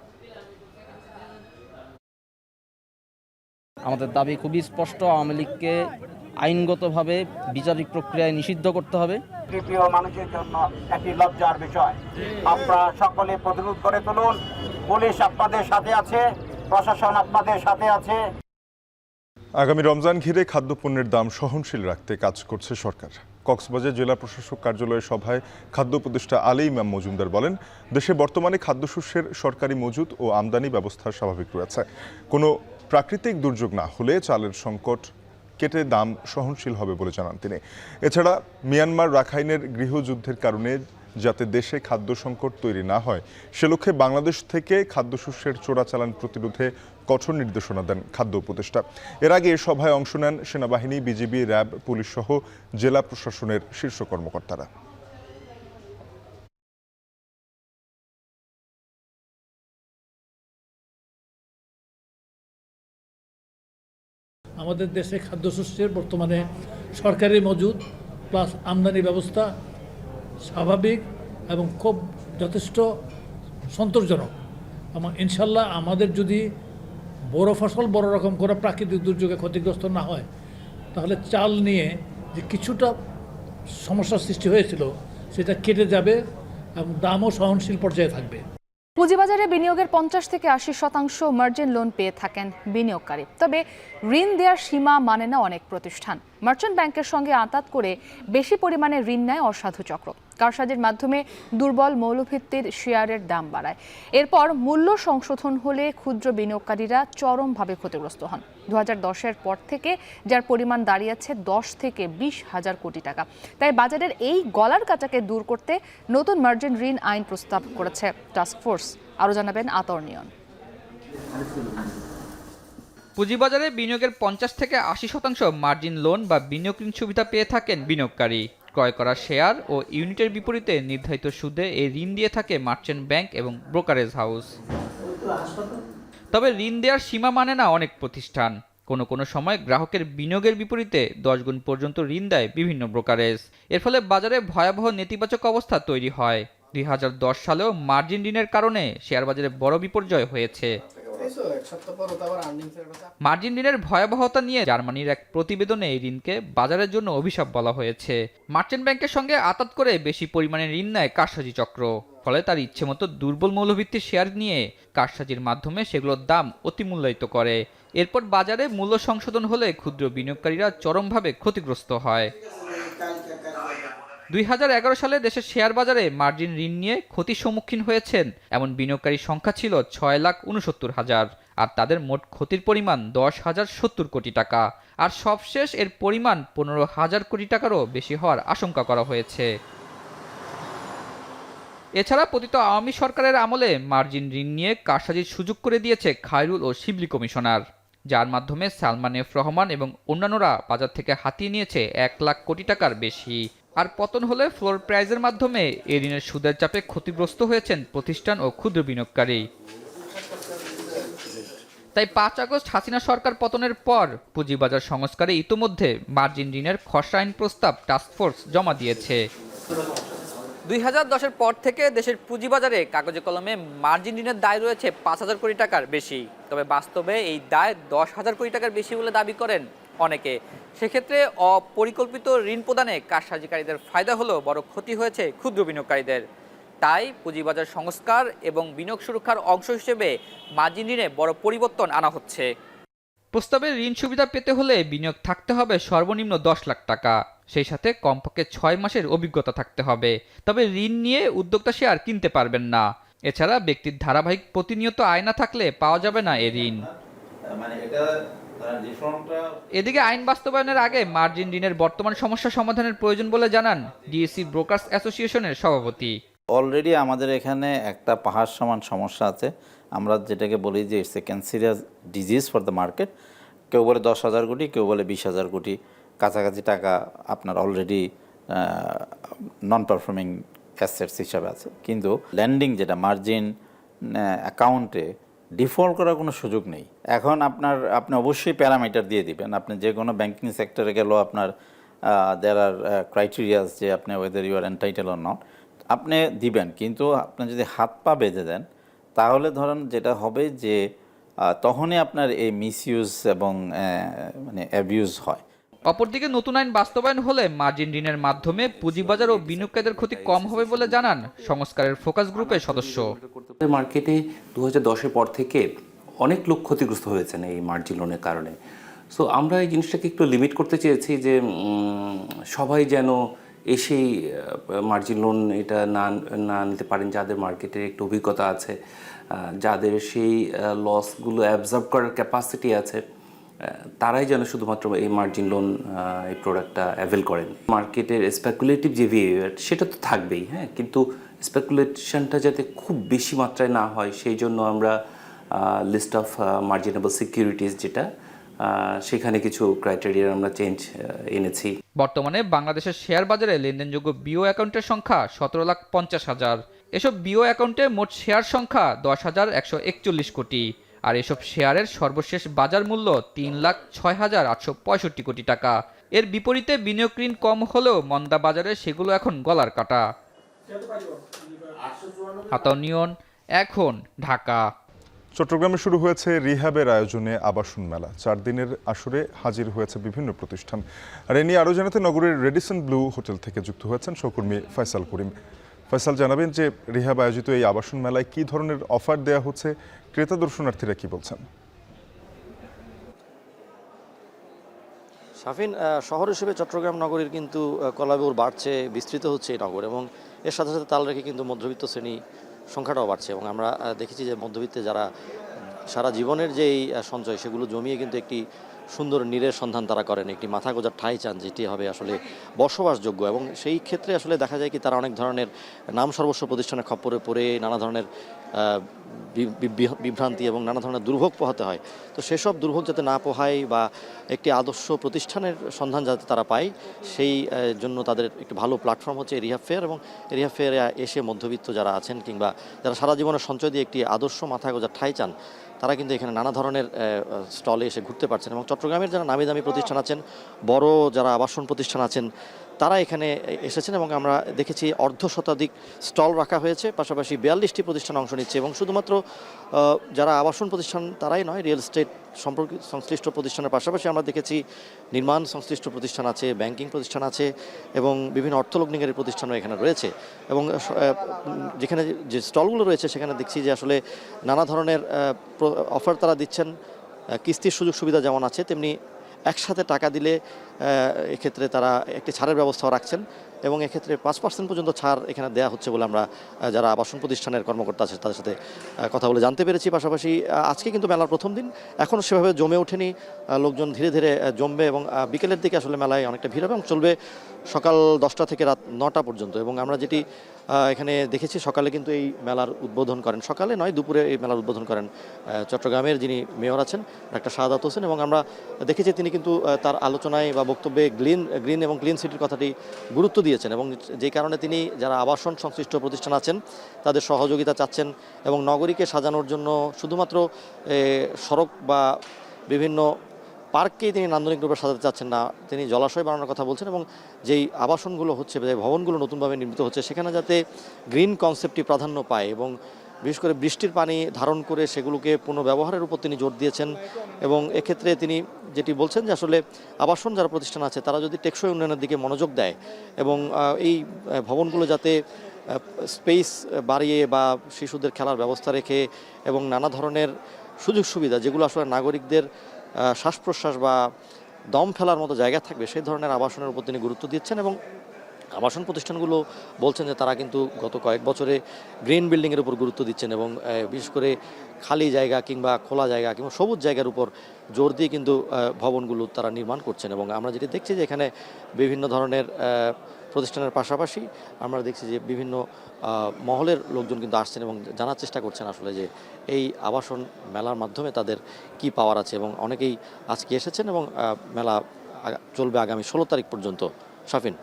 আমাদের দাবি খুবই স্পষ্ট, আওয়ামী লীগকে আইনগতভাবে বিচারিক প্রক্রিয়ায় নিষিদ্ধ করতে হবে। প্রিয় মানুষের জন্য একটি লজ্জার বিষয়। আপনারা সকলে প্রতিরোধ করে তুলুন। পুলিশ আপনাদের সাথে আছে, প্রশাসন আপনাদের সাথে আছে। আগামী রমজান ঘিরে খাদ্যপণ্যের দাম সহনশীল রাখতে কাজ করছে সরকার। কক্সবাজার জেলা প্রশাসক কার্যালয়ের সভায় খাদ্য উপদেষ্টা আলী ইমাম মজুমদার বলেন, দেশে বর্তমানে খাদ্যশস্যের সরকারি মজুদ ও আমদানি ব্যবস্থা স্বাভাবিক রয়েছে। কোনো প্রাকৃতিক দুর্যোগ না হলে চালের সংকট কেটে দাম সহনশীল হবে বলে জানান তিনি। এছাড়া মিয়ানমার রাখাইনের গৃহযুদ্ধের কারণে যাতে দেশে খাদ্য সংকট তৈরি না হয় সে লক্ষ্যে বাংলাদেশ থেকে খাদ্যশস্যের চোরাচালান প্রতিরোধে কঠোর নির্দেশনা দেন খাদ্য উপদেষ্টা। এর আগে এ সভায় অংশ নেন সেনাবাহিনী, বিজিবি, র্যাব, পুলিশ সহ জেলা প্রশাসনের শীর্ষ কর্মকর্তারা। আমাদের দেশে খাদ্যশস্যের বর্তমানে সরকারি মজুদ প্লাস আমদানি ব্যবস্থা স্বাভাবিক এবং খুব যথেষ্ট সন্তোষজনক। এবং ইনশাল্লাহ আমাদের যদি বড় ফসল বড় রকম করে প্রাকৃতিক দুর্যোগে ক্ষতিগ্রস্ত না হয়, তাহলে চাল নিয়ে যে কিছুটা সমস্যার সৃষ্টি হয়েছিল সেটা কেটে যাবে এবং দামও সহনশীল পর্যায়ে থাকবে। পুঁজিবাজারে বিনিয়োগের 50 থেকে 80% মার্জিন লোন পেয়ে থাকেন বিনিয়োগকারী। তবে ঋণ দেওয়ার সীমা মানে না অনেক প্রতিষ্ঠান। মার্চেন্ট ব্যাংকের সঙ্গে আঁতাত করে বেশি পরিমাণে ঋণ নেয় অসাধু চক্র। কারসাজির মাধ্যমে দুর্বল মৌলভিত্তির শেয়ারের দাম বাড়ায়। এরপর মূল্য সংশোধন হলে ক্ষুদ্র বিনিয়োগকারীরা চরমভাবে ক্ষতিগ্রস্ত হন। 2010-এর পর থেকে যার পরিমাণ দাঁড়িয়েছে 10 থেকে 20 হাজার কোটি টাকা। তাই বাজারের এই গলার কাঁচাকে দূর করতে নতুন মার্জিন ঋণ আইন প্রস্তাব করেছে টাস্কফোর্স। আরও জানাবেন আতর নিয়ন। পুঁজিবাজারে বিনিয়োগের 50 থেকে 80% মার্জিন লোন বা বিনিয়োগ ঋণ সুবিধা পেয়ে থাকেন বিনিয়োগকারী। ক্রয় করা শেয়ার ও ইউনিটের বিপরীতে নির্ধারিত সুদে এই ঋণ দিয়ে থাকে মার্চেন্ট ব্যাংক এবং ব্রোকারেজ হাউস। তবে ঋণ দেওয়ার সীমা মানে না অনেক প্রতিষ্ঠান। কোনো সময় গ্রাহকের বিনিয়োগের বিপরীতে 10 গুণ পর্যন্ত ঋণ দেয় বিভিন্ন ব্রোকারেজ। এর ফলে বাজারে ভয়াবহ নেতিবাচক অবস্থা তৈরি হয়। 2010 সালেও মার্জিন ঋণের কারণে শেয়ার বাজারে বড় বিপর্যয় হয়েছে। মার্জিন ঋণের ভয়াবহতা নিয়ে জার্মানির এক প্রতিবেদনে এই ঋণকে বাজারের জন্য অভিশাপ বলা হয়েছে। মার্চেন্ট ব্যাংকের সঙ্গে আঁতাত করে বেশি পরিমাণে ঋণ নেয় কারসাজি চক্র। ফলে তার ইচ্ছেমতো দুর্বল মৌলভিত্তির শেয়ার নিয়ে কারসাজির মাধ্যমে সেগুলোর দাম অতিমূল্যায়িত করে। এরপর বাজারে মূল্য সংশোধন হলে ক্ষুদ্র বিনিয়োগকারীরা চরমভাবে ক্ষতিগ্রস্ত হয়। 2011 সালে দেশের শেয়ার বাজারে মার্জিন ঋণ নিয়ে ক্ষতির সম্মুখীন হয়েছেন এমন বিনিয়োগকারীর সংখ্যা ছিল 6,69,000, আর তাদের মোট ক্ষতির পরিমাণ 10,070 কোটি টাকা। আর সবশেষ এর পরিমাণ 15,000 কোটি টাকারও বেশি হওয়ার আশঙ্কা করা হয়েছে। এছাড়া পতিত আওয়ামী সরকারের আমলে মার্জিন ঋণ নিয়ে কারসাজির সুযোগ করে দিয়েছে খায়রুল ও শিবলি কমিশনার, যার মাধ্যমে সালমান এফ রহমান এবং অন্যান্যরা বাজার থেকে হাতিয়ে নিয়েছে 1 লাখ কোটি টাকার বেশি। আর পতন হলে ফ্লোর প্রাইজের মাধ্যমে এ ঋণের সুদের চাপে ক্ষতিগ্রস্ত হয়েছেন প্রতিষ্ঠান ও ক্ষুদ্র বিনিয়োগকারী। তাই 5 আগস্ট হাসিনা সরকার পতনের পর পুঁজিবাজার সংস্কারে ইতোমধ্যে মার্জিন ঋণের খসড়া আইন প্রস্তাব টাস্কফোর্স জমা দিয়েছে। 2010-এর পর থেকে দেশের পুঁজিবাজারে কাগজে কলমে মার্জিন ঋণের দায় রয়েছে 5,000 কোটি টাকার বেশি। তবে বাস্তবে এই দায় 10,000 কোটি টাকার বেশি বলে দাবি করেন অনেকে। সেক্ষেত্রে অপরিকল্পিত ঋণ প্রদানে কারসাজিকারীদের ফায়দা হলেও বড় ক্ষতি হয়েছে ক্ষুদ্র বিনিয়োগকারীদের। তাই পুঁজিবাজার সংস্কার এবং বিনিয়োগ সুরক্ষার অংশ হিসেবে মার্জিন ঋণে বড় পরিবর্তন আনা হচ্ছে। প্রস্তাবে ঋণ সুবিধা পেতে হলে বিনিয়োগ থাকতে হবে সর্বনিম্ন 10 লাখ টাকা, সেই সাথে কমপক্ষে 6 মাসের অভিজ্ঞতা থাকতে হবে। তবে ঋণ নিয়ে উদ্যোক্তা শেয়ার কিনতে পারবেন না। এছাড়া ব্যক্তির ধারাবাহিক প্রতিনিয়ত আয় না থাকলে পাওয়া যাবে না এ ঋণ। এদিকে আইন বাস্তবায়নের আগে মার্জিন ঋণের বর্তমান সমস্যা সমাধানের প্রয়োজন বলে জানান ডিএসসি ব্রোকার্স অ্যাসোসিয়েশনের সভাপতি। অলরেডি আমাদের এখানে একটা পাহাড় সমান সমস্যা আছে, আমরা যেটাকে বলি যে it's a ক্যান্সারিয়াস disease for the market. কেউ বলে 10,000 কোটি, কেউ বলে 20,000 কোটি কাছাকাছি টাকা আপনার অলরেডি নন পারফর্মিং অ্যাসেটস হিসাবে আছে। কিন্তু ল্যান্ডিং যেটা মার্জিন অ্যাকাউন্টে ডিফল্ট করার কোনো সুযোগ নেই। এখন আপনি অবশ্যই প্যারামিটার দিয়ে দিবেন। আপনি যে কোনো ব্যাংকিং সেক্টরে গেলেও আপনার দেয়ার আর ক্রাইটেরিয়াস যে আপনি whether you are entitle or not আপনি দিবেন। কিন্তু আপনি যদি হাত পা বেঁধে দেন তাহলে ধরেন যেটা হবে যে তখনই আপনার এই মিসইউজ এবং মানে অ্যাবিউজ হয়। অপরদিকে নতুন আইন বাস্তবায়ন হলে মার্জিন ঋণের মাধ্যমে পুঁজিবাজার ও বিনিয়োগকারীদের ক্ষতি কম হবে বলে জানান সংস্কারের ফোকাস গ্রুপের সদস্য। মার্কেটে 2010-এর পর থেকে অনেক লোক ক্ষতিগ্রস্ত হয়েছেন এই মার্জিন লোনের কারণে। সো আমরা এই জিনিসটাকে একটু লিমিট করতে চেয়েছি যে সবাই যেন এসেই মার্জিন লোন এটা না নিতে পারেন, যাদের মার্কেটে একটু অভিজ্ঞতা আছে, যাদের সেই লসগুলো অ্যাবজর্ব করার ক্যাপাসিটি আছে, তারাই যেন শুধুমাত্র এই মার্জিন লোন এই প্রোডাক্টটা অ্যাভেল করেন। মার্কেটের স্পেকুলেটিভ যে বিহেভিয়ার সেটা তো থাকবেই, হ্যাঁ, কিন্তু স্পেকুলেশনটা যাতে খুব বেশি মাত্রায় না হয় সেই জন্য আমরা লিস্ট অফ মার্জিনেবল সিকিউরিটিজ যেটা সেখানে কিছু ক্রাইটেরিয়া আমরা চেঞ্জ এনেছি। বর্তমানে বাংলাদেশের শেয়ার বাজারে লেনদেনযোগ্য বিও অ্যাকাউন্টের সংখ্যা 17,50,000। এসব বিও অ্যাকাউন্টে মোট শেয়ার সংখ্যা 10,141 কোটি। আর এসব শেয়ারের সর্বশেষ বাজার মূল্য 3,06,865 কোটি টাকা। এর বিপরীতে বিনিয়োগ ঋণ কম হলেও মন্দা বাজারে সেগুলো এখন গলার কাটা। আতাউনিয়ন, এখন, ঢাকা। চট্টগ্রামে শুরু হয়েছে রিহ্যাবের আয়োজনে আবাসন মেলা। 4 দিনের আসরে হাজির হয়েছে বিভিন্ন প্রতিষ্ঠান। আর এ নিয়ে আরও জানাতে নগরের রেডিসন ব্লু হোটেল থেকে যুক্ত হয়েছেন সহকর্মী ফয়সাল করিম। ফয়সাল, জানাবেন যে রিহ্যাব আয়োজিত এই আবাসন মেলায় কী ধরনের অফার দেওয়া হচ্ছে, ক্রেতা দর্শনার্থীরা কি বলছেন? শাফিন, শহর হিসেবে চট্টগ্রাম নগরীর কিন্তু কলাবৌর বাড়ছে, বিস্তৃত হচ্ছে এই নগর, এবং এর সাথে সাথে তাল রেখে কিন্তু মধ্যবিত্ত শ্রেণী সংখ্যাটাও বাড়ছে। এবং আমরা দেখেছি যে মধ্যবিত্তে যারা সারা জীবনের যে এই সঞ্চয় সেগুলো জমিয়ে কিন্তু একটি সুন্দর নীড়ের সন্ধান তারা করেন, একটি মাথা গোজার ঠাঁই চান যেটি হবে আসলে বসবাসযোগ্য। এবং সেই ক্ষেত্রে আসলে দেখা যায় কি তারা অনেক ধরনের নাম সর্বস্ব প্রতিষ্ঠানের খপ্পরে পড়ে নানা ধরনের বিভ্রান্তি এবং নানা ধরনের দুর্ভোগ পোহাতে হয়। তো সেসব দুর্ভোগ যাতে না পোহায় বা একটি আদর্শ প্রতিষ্ঠানের সন্ধান যাতে তারা পায়, সেই জন্য তাদের একটি ভালো প্ল্যাটফর্ম হচ্ছে রিহ্যাব ফেয়ার। এবং রিহ্যাব ফেয়ারে এসে মধ্যবিত্ত যারা আছেন কিংবা যারা সারা জীবনের সঞ্চয় দিয়ে একটি আদর্শ মাথা গোজার ঠাঁই চান, তারা কিন্তু এখানে নানা ধরনের স্টলে এসে ঘুরতে পারছেন। এবং চট্টগ্রামের যারা নামি দামি প্রতিষ্ঠান আছেন, বড় যারা আবাসন প্রতিষ্ঠান আছেন, তারা এখানে এসেছেন। এবং আমরা দেখেছি 1/2 শতাধিক স্টল রাখা হয়েছে, পাশাপাশি 42টি প্রতিষ্ঠান অংশ নিচ্ছে। এবং শুধুমাত্র যারা আবাসন প্রতিষ্ঠান তারাই নয়, রিয়েল এস্টেট সংশ্লিষ্ট প্রতিষ্ঠানের পাশাপাশি আমরা দেখেছি নির্মাণ সংশ্লিষ্ট প্রতিষ্ঠান আছে, ব্যাংকিং প্রতিষ্ঠান আছে এবং বিভিন্ন অর্থলগ্নিকারী প্রতিষ্ঠানও এখানে রয়েছে। এবং যেখানে যে স্টলগুলো রয়েছে সেখানে দেখছি যে আসলে নানা ধরনের অফার তারা দিচ্ছেন। কিস্তির সুযোগ সুবিধা যেমন আছে, তেমনি একসাথে টাকা দিলে এক্ষেত্রে তারা একটি ছাড়ের ব্যবস্থাও রাখছেন এবং এক্ষেত্রে 5% পর্যন্ত ছাড় এখানে দেওয়া হচ্ছে বলে আমরা যারা আবাসন প্রতিষ্ঠানের কর্মকর্তা আছে তাদের সাথে কথা বলে জানতে পেরেছি। পাশাপাশি আজকে কিন্তু মেলার প্রথম দিন, এখনও সেভাবে জমে ওঠেনি, লোকজন ধীরে ধীরে জমবে এবং বিকেলের দিকে আসলে মেলায় অনেকটা ভিড় হবে এবং চলবে সকাল 10টা থেকে রাত 9টা পর্যন্ত। এবং আমরা যেটি এখানে দেখেছি, সকালে কিন্তু এই মেলার উদ্বোধন করেন, সকালে নয় দুপুরে এই মেলার উদ্বোধন করেন চট্টগ্রামের যিনি মেয়র আছেন ডাক্তার শাহাদাত হোসেন, এবং আমরা দেখেছি তিনি কিন্তু তার আলোচনায় বা বক্তব্যে গ্রিন এবং ক্লিন সিটির কথাটি গুরুত্ব দিয়েছেন এবং যে কারণে তিনি যারা আবাসন সংশ্লিষ্ট প্রতিষ্ঠান আছেন তাদের সহযোগিতা চাচ্ছেন এবং নগরীকে সাজানোর জন্য শুধুমাত্র সড়ক বা বিভিন্ন পার্ককেই তিনি নান্দনিক রূপে সাজাতে চাচ্ছেন না, তিনি জলাশয় বানানোর কথা বলছেন এবং যেই আবাসনগুলো হচ্ছে, যে ভবনগুলো নতুনভাবে নির্মিত হচ্ছে সেখানে যাতে গ্রিন কনসেপ্টটি প্রাধান্য পায় এবং বিশেষ করে বৃষ্টির পানি ধারণ করে সেগুলোকে পুনর্ব্যবহারের উপর তিনি জোর দিয়েছেন। এবং এক্ষেত্রে তিনি যেটি বলছেন যে আসলে আবাসন যারা প্রতিষ্ঠান আছে তারা যদি টেকসই উন্নয়নের দিকে মনোযোগ দেয় এবং এই ভবনগুলো যাতে স্পেস বাড়িয়ে বা শিশুদের খেলার ব্যবস্থা রেখে এবং নানা ধরনের সুযোগ সুবিধা যেগুলো আসলে নাগরিকদের শ্বাস প্রশ্বাস বা দম ফেলার মতো জায়গা থাকবে সেই ধরনের আবাসনের উপর তিনি গুরুত্ব দিচ্ছেন। এবং আবাসন প্রতিষ্ঠানগুলো বলছেন যে তারা কিন্তু গত কয়েক বছরে গ্রিন বিল্ডিংয়ের উপর গুরুত্ব দিচ্ছেন এবং বিশেষ করে খালি জায়গা কিংবা খোলা জায়গা কিংবা সবুজ জায়গার উপর জোর দিয়ে কিন্তু ভবনগুলো তারা নির্মাণ করছেন। এবং আমরা যেটি দেখছি যে এখানে বিভিন্ন ধরনের প্রতিষ্ঠানের পাশাপাশি আমরা দেখছি যে বিভিন্ন মহলের লোকজন কিন্তু আসছেন এবং জানার চেষ্টা করছেন আসলে যে এই আবাসন মেলার মাধ্যমে তাদের কি পাওয়ার আছে এবং অনেকেই আজকে এসেছেন এবং মেলা চলবে আগামী 16 তারিখ পর্যন্ত। শাফিন।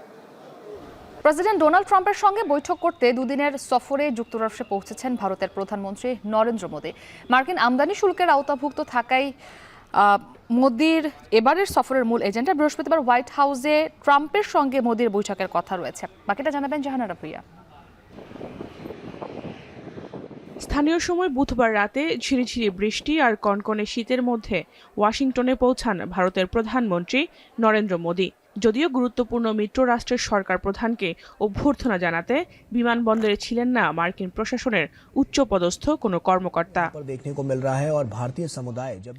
প্রেসিডেন্ট ডোনাল্ড ট্রাম্পের সঙ্গে বৈঠক করতে দুদিনের সফরে যুক্তরাষ্ট্রে পৌঁছেছেন ভারতের প্রধানমন্ত্রী নরেন্দ্র মোদী। মার্কিন আমদানি শুল্কের আওতাভুক্ত থাকায় মোদীর এবারের সফরের মূল এজেন্ডা বৃহস্পতিবার হোয়াইট হাউসে ট্রাম্পের সঙ্গে মোদীর বৈঠকের কথা রয়েছে। বাকিটা জানাবেন জাহানারা ভূঁইয়া। স্থানীয় সময় বুধবার রাতে ঝিরিঝিরি বৃষ্টি আর কনকনে শীতের মধ্যে ওয়াশিংটনে পৌঁছান ভারতের প্রধানমন্ত্রী নরেন্দ্র মোদী। যদিও গুরুত্বপূর্ণ মিত্র রাষ্ট্রের সরকার প্রধানকে অভ্যর্থনা জানাতে বিমানবন্দরে ছিলেন না মার্কিন প্রশাসনের উচ্চপদস্থ কোনো কর্মকর্তা।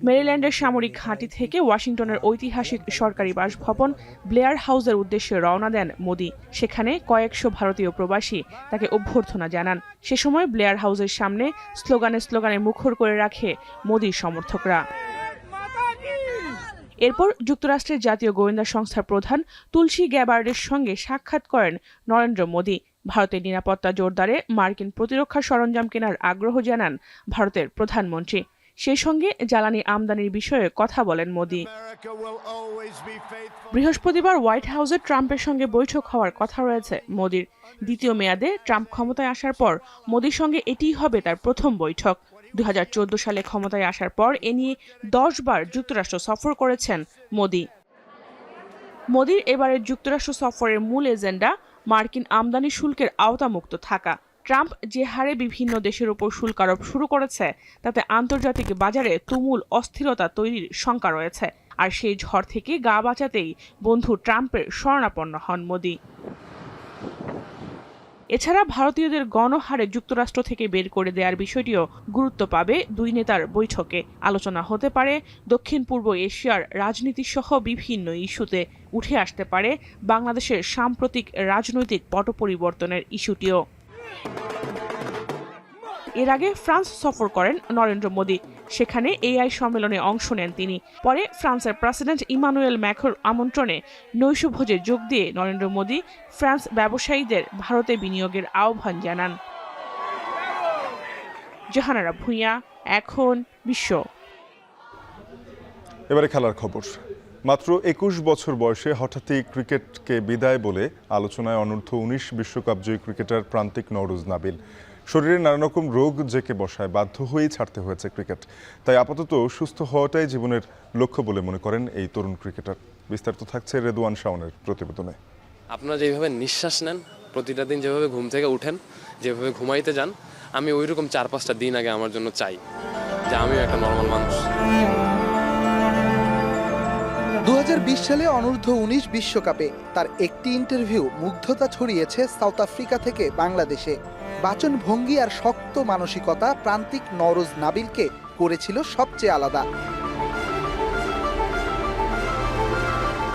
মেরিল্যান্ডের সামরিক ঘাঁটি থেকে ওয়াশিংটনের ঐতিহাসিক সরকারি বাসভবন ব্লেয়ার হাউসের উদ্দেশ্যে রওনা দেন মোদী। সেখানে কয়েকশো ভারতীয় প্রবাসী তাকে অভ্যর্থনা জানান। সে সময় ব্লেয়ার হাউসের সামনে স্লোগানে মুখর করে রাখে মোদীর সমর্থকরা। এরপর যুক্তরাষ্ট্রের জাতীয় গোয়েন্দা সংস্থার প্রধান তুলসী গ্যাবার্ডের সঙ্গে সাক্ষাৎ করেন নরেন্দ্র মোদী। ভারতের নিরাপত্তা জোরদারে মার্কিন প্রতিরক্ষা সরঞ্জাম কেনার আগ্রহ জানান ভারতের প্রধানমন্ত্রী। সেই সঙ্গে জ্বালানি আমদানির বিষয়ে কথা বলেন মোদী। বৃহস্পতিবার হোয়াইট হাউসে ট্রাম্পের সঙ্গে বৈঠক হওয়ার কথা রয়েছে মোদীর। দ্বিতীয় মেয়াদে ট্রাম্প ক্ষমতায় আসার পর মোদীর সঙ্গে এটিই হবে তার প্রথম বৈঠক। 2014 সালে ক্ষমতায় আসার পর এ নিয়ে 10 বার যুক্তরাষ্ট্র সফর করেছেন মোদী। মোদীর এবারের যুক্তরাষ্ট্র সফরের মূল এজেন্ডা মার্কিন আমদানি শুল্কের আওতামুক্ত থাকা। ট্রাম্প যে হারে বিভিন্ন দেশের উপর শুল্ক আরোপ শুরু করেছে তাতে আন্তর্জাতিক বাজারে তুমুল অস্থিরতা তৈরির শঙ্কা রয়েছে। আর সেই ঝড় থেকে গা বাঁচাতেই বন্ধু ট্রাম্পের শরণাপন্ন হন মোদী। এছাড়া ভারতীয়দের গণহারে যুক্তরাষ্ট্র থেকে বের করে দেওয়ার বিষয়টিও গুরুত্ব পাবে দুই নেতার বৈঠকে। আলোচনা হতে পারে দক্ষিণ পূর্ব এশিয়ার রাজনীতি সহ বিভিন্ন ইস্যুতে। উঠে আসতে পারে বাংলাদেশের সাম্প্রতিক রাজনৈতিক পট পরিবর্তনের ইস্যুটিও। এর আগে ফ্রান্স সফর করেন নরেন্দ্র মোদী। সেখানে এআই সম্মেলনে অংশ নেন তিনি। পরে ফ্রান্সের প্রেসিডেন্ট ইমানুয়েল ম্যাক্রোর আমন্ত্রণে নৈশভোজে যোগ দিয়ে নরেন্দ্র মোদী ফ্রান্স ব্যবসায়ীদের ভারতে বিনিয়োগের আহ্বান জানান। জাহানারা ভূঁইয়া, এখন বিশ্ব। এবারে খেলার খবর। মাত্র 21 বছর বয়সে হঠাৎই ক্রিকেটকে বিদায় বলে আলোচনায় অনূর্ধ্ব 19 বিশ্বকাপ জয়ী ক্রিকেটার প্রান্তিক নওরোজ নাবিল। শরীরে নানা রকম রোগ জেঁকে বসায় বাধ্য হয়েই ছাড়তে হয়েছে ক্রিকেট। তাই আপাতত সুস্থ হওয়াটাই জীবনের লক্ষ্য বলে মনে করেন এই তরুণ ক্রিকেটার। বিস্তারিত থাকছে রেদওয়ান শাওনের প্রতিবেদনে। আপনারা যেভাবে নিঃশ্বাস নেন, প্রতিটা দিন যেভাবে ঘুম থেকে উঠেন, যেভাবে ঘুমাইতে যান, আমি ওইরকম 4-5টা দিন আগে আমার জন্য চাই যে আমিও একটা নর্মাল মানুষ। 2020 সালে অনূর্ধ্ব 19 বিশ্বকাপে তার একটি ইন্টারভিউ মুগ্ধতা ছড়িয়েছে সাউথ আফ্রিকা থেকে বাংলাদেশে। বাচন ভঙ্গি আর শক্ত মানসিকতা প্রান্তিক নওরোজ নাবিলকে করেছিল সবচেয়ে আলাদা।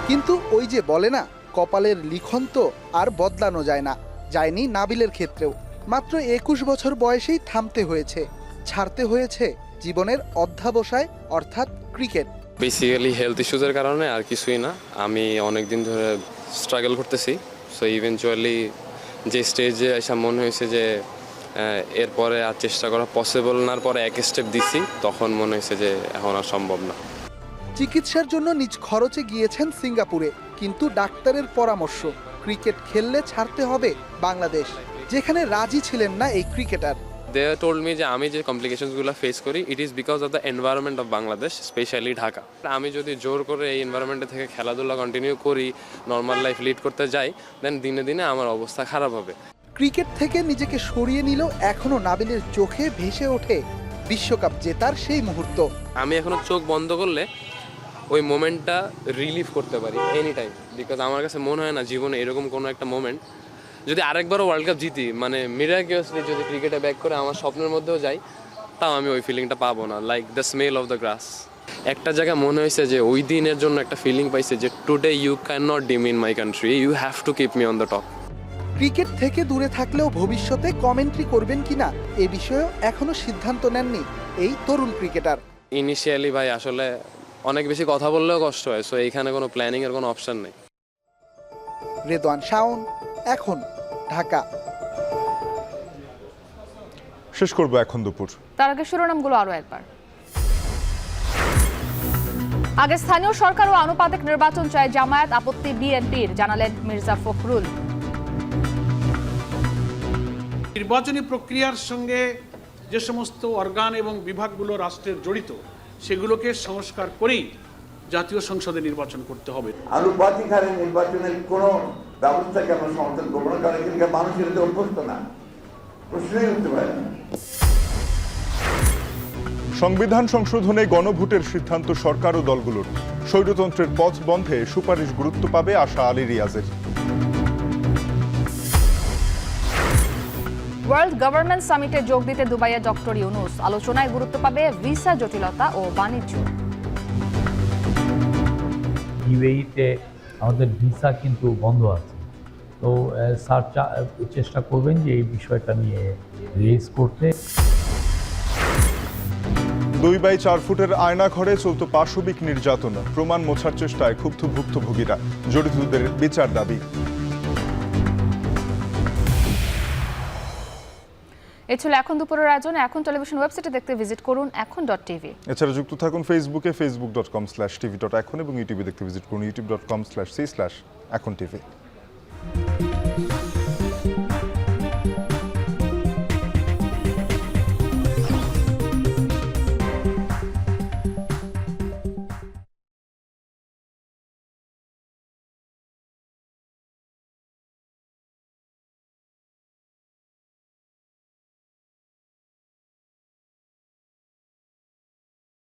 কিন্তু ওই যে বলে না, কপালের লিখন তো আর বদলানো যায় না। যায়নি নাবিলের ক্ষেত্রেও। মাত্র 21 বছর বয়সেই থামতে হয়েছে, ছাড়তে হয়েছে জীবনের অধ্যাবসায় অর্থাৎ ক্রিকেট। বেসিক্যালি হেলথ ইস্যুজের কারণে আর কিছুই না। আমি অনেক দিন ধরে স্ট্রাগল করতেছি। সো ইভেনচুয়ালি যে স্টেজে এসে মনে হয়েছে যে এরপরে আর চেষ্টা করা পসিবল নার পরে এক স্টেপ দিছি, তখন মনে হয়েছে যে এখন আর সম্ভব না। চিকিৎসার জন্য নিজ খরচে গিয়েছেন সিঙ্গাপুরে, কিন্তু ডাক্তারের পরামর্শ ক্রিকেট খেললে ছাড়তে হবে বাংলাদেশ, যেখানে রাজি ছিলেন না এই ক্রিকেটার। দে টোল্ড মি যে আমি যে কমপ্লিকেশনসগুলো ফেস করি, it is because of the environment of Bangladesh, specially Dhaka. আমি যদি জোর করে এই এনভায়রনমেন্টে থেকে খেলাধুলা কন্টিনিউ করি, নর্মাল লাইফ লিড করতে যাই, দেন দিনে দিনে আমার অবস্থা খারাপ হবে। ক্রিকেট থেকে নিজেকে সরিয়ে নিল এখনো নাবিলের চোখে ভেসে ওঠে বিশ্বকাপ জেতার সেই মুহূর্ত। আমি এখনো চোখ বন্ধ করলে ওই মোমেন্টটা রিলিভ করতে পারি এনি টাইম, বিকজ আমার কাছে মনে হয় না জীবনে এরকম কোনো একটা মোমেন্ট যদি আরেকবারও ওয়ার্ল্ড কাপ জিতি, মানে মিরাকিউয়াসলি যদি ক্রিকেটে ব্যাক করে আমার স্বপ্নের মধ্যেও যাই, তাও আমি ওই ফিলিংটা পাবো না। Like the smell of the grass. একটা জায়গায় মনে হয়েছে যে ওই দিনের জন্য একটা ফিলিং পাইছে যে today you can not dim in my country, you have to keep me on the top. Cricket থেকে দূরে থাকলেও ভবিষ্যতে কমেন্ট্রি করবেন কিনা এ বিষয়েও এখনো সিদ্ধান্ত নেননি এই তরুণ ক্রিকেটার। ইনিশিয়ালি ভাই আসলে অনেক বেশি কথা বললেও কষ্ট হয়, সো এইখানে কোনো প্ল্যানিং এর কোনো অপশন নেই। রেদওয়ান শাওন, এখন, ঢাকা। শেষ করব এখন দুপুর। তার আগে শিরোনামগুলো আরো একবার। আগে স্থানীয় সরকার ও আনুপাতিক নির্বাচন চায় জামায়াত, আপত্তি বিএনপির, জানালেন মির্জা ফখরুল। নির্বাচনী প্রক্রিয়ার সঙ্গে যে সমস্ত অর্গান এবং বিভাগগুলো রাষ্ট্রের জড়িত, সেগুলোকে সংস্কার করেই জাতীয় সংসদে নির্বাচন করতে হবে। আনুপাতিক হারে নির্বাচনের কোনো ব্যবস্থাকে আমরা সমর্থন করবো না, কারণ এখানকার মানুষের এতে অভ্যস্ত না, প্রশ্নই উঠতে পারে না। সংবিধান সংশোধনে গণভোটের সিদ্ধান্ত সরকার ও দলগুলোর, স্বৈরতন্ত্রের পথ বন্ধে সুপারিশ গুরুত্ব পাবে আশা আলী রিয়াজের। ওয়ার্ল্ড গভর্নমেন্ট সামিটে যোগ দিতে দুবাইয়ে ডক্টর ইউনুস, আলোচনায় গুরুত্ব পাবে ভিসা জটিলতা ও বাণিজ্য। ইউএইতে আমাদের ভিসা কিন্তু বন্ধ আছে, তো স্যার চেষ্টা করবেন যে এই বিষয়টা নিয়ে রেজ করতে। 2x4 ফুটের আয়না ঘরে চলত পাশবিক নির্যাতন, প্রমাণ মোছার চেষ্টায় ক্ষুব্ধ ভুক্তভোগীরা, জড়িতদের বিচার দাবি। এ ছিল এখন দুপুরের আয়োজন। এখন টেলিভিশন ওয়েবসাইটে দেখতে ভিজিট করুন এখন.tv। এছাড়া যুক্ত থাকুন ফেসবুকে facebook.com/tv.এখন এবং ইউটিউবে দেখতে ভিজিট করুন youtube.com/c/echontv।